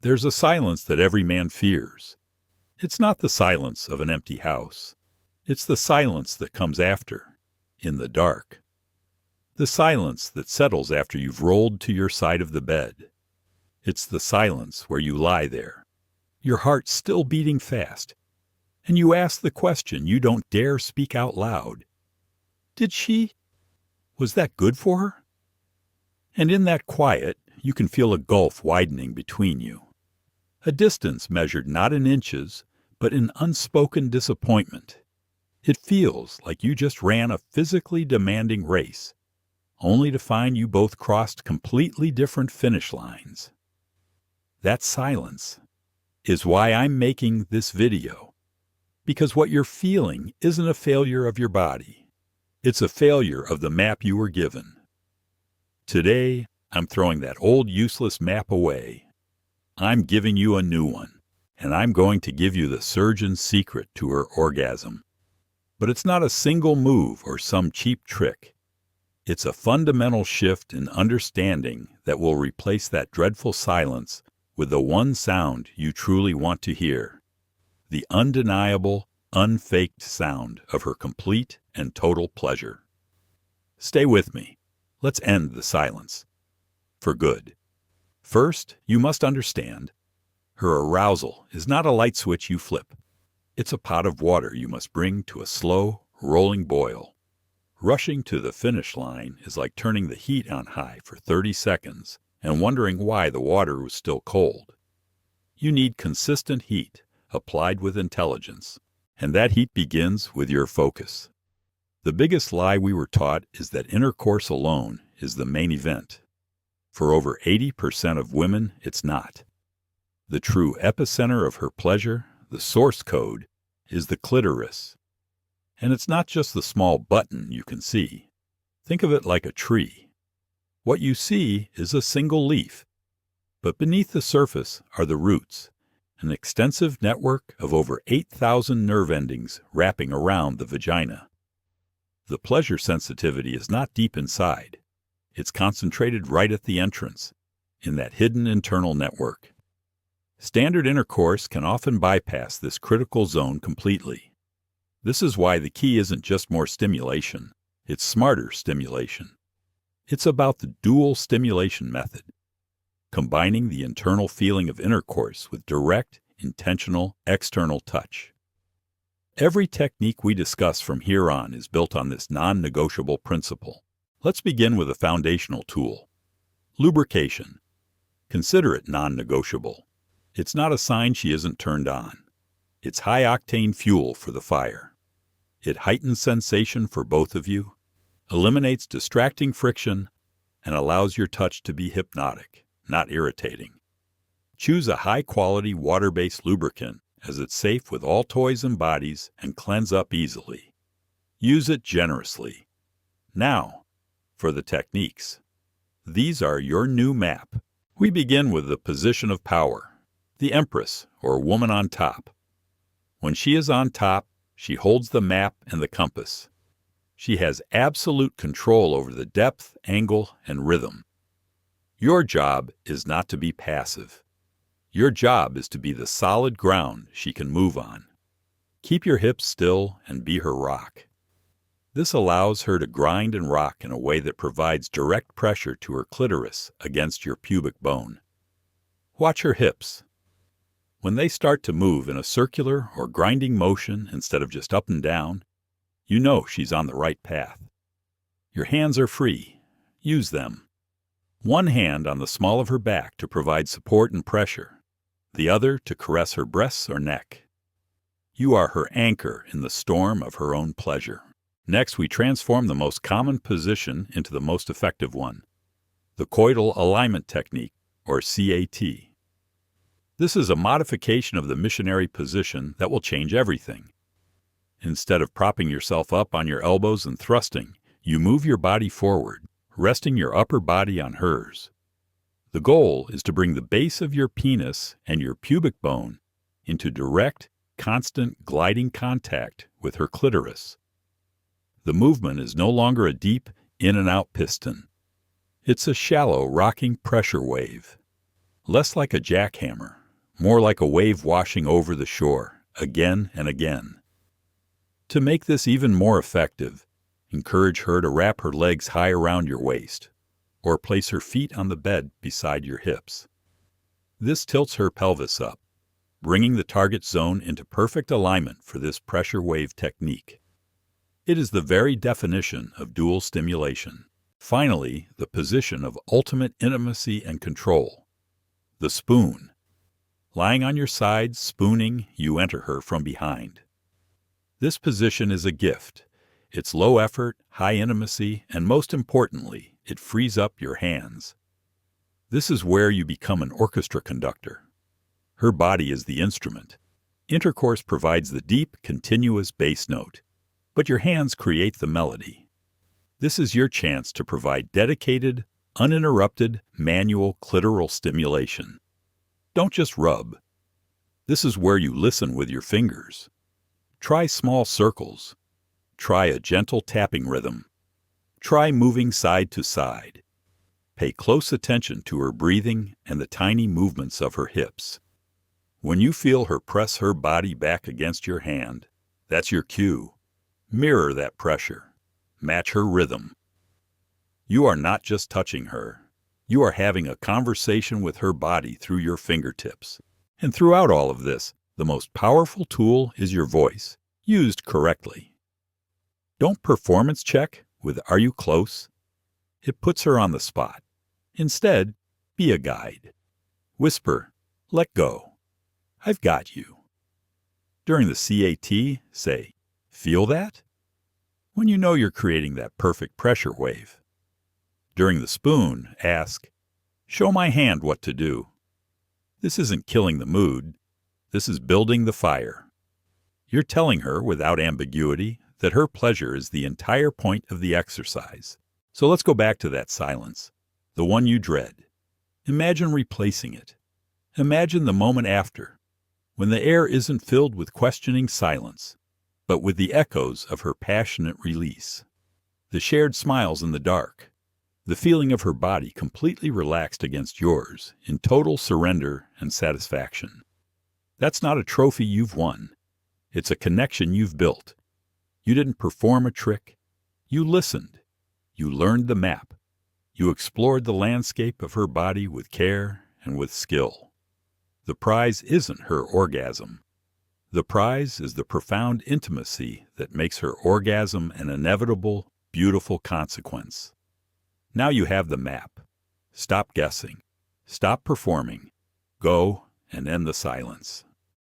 There's a silence that every man fears. It's not the silence of an empty house. It's the silence that comes after, in the dark. The silence that settles after you've rolled to your side of the bed. It's the silence where you lie there, your heart still beating fast, and you ask the question you don't dare speak out loud. Was that good for her? And in that quiet, you can feel a gulf widening between you. A distance measured not in inches, but in unspoken disappointment. It feels like you just ran a physically demanding race, only to find you both crossed completely different finish lines. That silence is why I'm making this video, because what you're feeling isn't a failure of your body. It's a failure of the map you were given. Today, I'm throwing that old useless map away. I'm giving you a new one, and I'm going to give you the surgeon's secret to her orgasm. But it's not a single move or some cheap trick. It's a fundamental shift in understanding that will replace that dreadful silence with the one sound you truly want to hear. The undeniable, unfaked sound of her complete and total pleasure. Stay with me. Let's end the silence. For good. First, you must understand, her arousal is not a light switch you flip. It's a pot of water you must bring to a slow, rolling boil. Rushing to the finish line is like turning the heat on high for 30 seconds and wondering why the water was still cold. You need consistent heat, applied with intelligence, and that heat begins with your focus. The biggest lie we were taught is that intercourse alone is the main event. For over 80% of women, it's not. The true epicenter of her pleasure, the source code, is the clitoris. And it's not just the small button you can see. Think of it like a tree. What you see is a single leaf, but beneath the surface are the roots, an extensive network of over 8,000 nerve endings wrapping around the vagina. The pleasure sensitivity is not deep inside. It's concentrated right at the entrance, in that hidden internal network. Standard intercourse can often bypass this critical zone completely. This is why the key isn't just more stimulation, it's smarter stimulation. It's about the dual stimulation method, combining the internal feeling of intercourse with direct, intentional, external touch. Every technique we discuss from here on is built on this non-negotiable principle. Let's begin with a foundational tool. Lubrication. Consider it non-negotiable. It's not a sign she isn't turned on. It's high-octane fuel for the fire. It heightens sensation for both of you, eliminates distracting friction, and allows your touch to be hypnotic, not irritating. Choose a high-quality water-based lubricant, as it's safe with all toys and bodies and cleanse up easily. Use it generously. Now, for the techniques. These are your new map. We begin with the position of power, the Empress, or woman on top. When she is on top, she holds the map and the compass. She has absolute control over the depth, angle, and rhythm. Your job is not to be passive. Your job is to be the solid ground she can move on. Keep your hips still and be her rock. This allows her to grind and rock in a way that provides direct pressure to her clitoris against your pubic bone. Watch her hips. When they start to move in a circular or grinding motion instead of just up and down, you know she's on the right path. Your hands are free. Use them. One hand on the small of her back to provide support and pressure, the other to caress her breasts or neck. You are her anchor in the storm of her own pleasure. Next, we transform the most common position into the most effective one, the Coital alignment technique, or C.A.T. This is a modification of the missionary position that will change everything. Instead of propping yourself up on your elbows and thrusting, you move your body forward, resting your upper body on hers. The goal is to bring the base of your penis and your pubic bone into direct, constant gliding contact with her clitoris. The movement is no longer a deep in and out piston. It's a shallow rocking pressure wave. Less like a jackhammer, more like a wave washing over the shore, again and again. To make this even more effective, encourage her to wrap her legs high around your waist, or place her feet on the bed beside your hips. This tilts her pelvis up, bringing the target zone into perfect alignment for this pressure wave technique. It is the very definition of dual stimulation. Finally, the position of ultimate intimacy and control. The spoon. Lying on your side, spooning, you enter her from behind. This position is a gift. It's low effort, high intimacy, and most importantly, it frees up your hands. This is where you become an orchestra conductor. Her body is the instrument. Intercourse provides the deep, continuous bass note, but your hands create the melody. This is your chance to provide dedicated, uninterrupted, manual clitoral stimulation. Don't just rub. This is where you listen with your fingers. Try small circles. Try a gentle tapping rhythm. Try moving side to side. Pay close attention to her breathing and the tiny movements of her hips. When you feel her press her body back against your hand, that's your cue. Mirror that pressure. Match her rhythm. You are not just touching her. You are having a conversation with her body through your fingertips. And throughout all of this, the most powerful tool is your voice, used correctly. Don't performance check with "Are you close?" It puts her on the spot. Instead, be a guide. Whisper, "Let go. I've got you." During the C.A.T, say, "Feel that?" When you know you're creating that perfect pressure wave. During the spoon, ask, "Show my hand what to do." This isn't killing the mood. This is building the fire. You're telling her without ambiguity that her pleasure is the entire point of the exercise. So let's go back to that silence, the one you dread. Imagine replacing it. Imagine the moment after, when the air isn't filled with questioning silence, but with the echoes of her passionate release. The shared smiles in the dark. The feeling of her body completely relaxed against yours, in total surrender and satisfaction. That's not a trophy you've won. It's a connection you've built. You didn't perform a trick. You listened. You learned the map. You explored the landscape of her body with care and with skill. The prize isn't her orgasm. The prize is the profound intimacy that makes her orgasm an inevitable, beautiful consequence. Now you have the map. Stop guessing. Stop performing. Go and end the silence.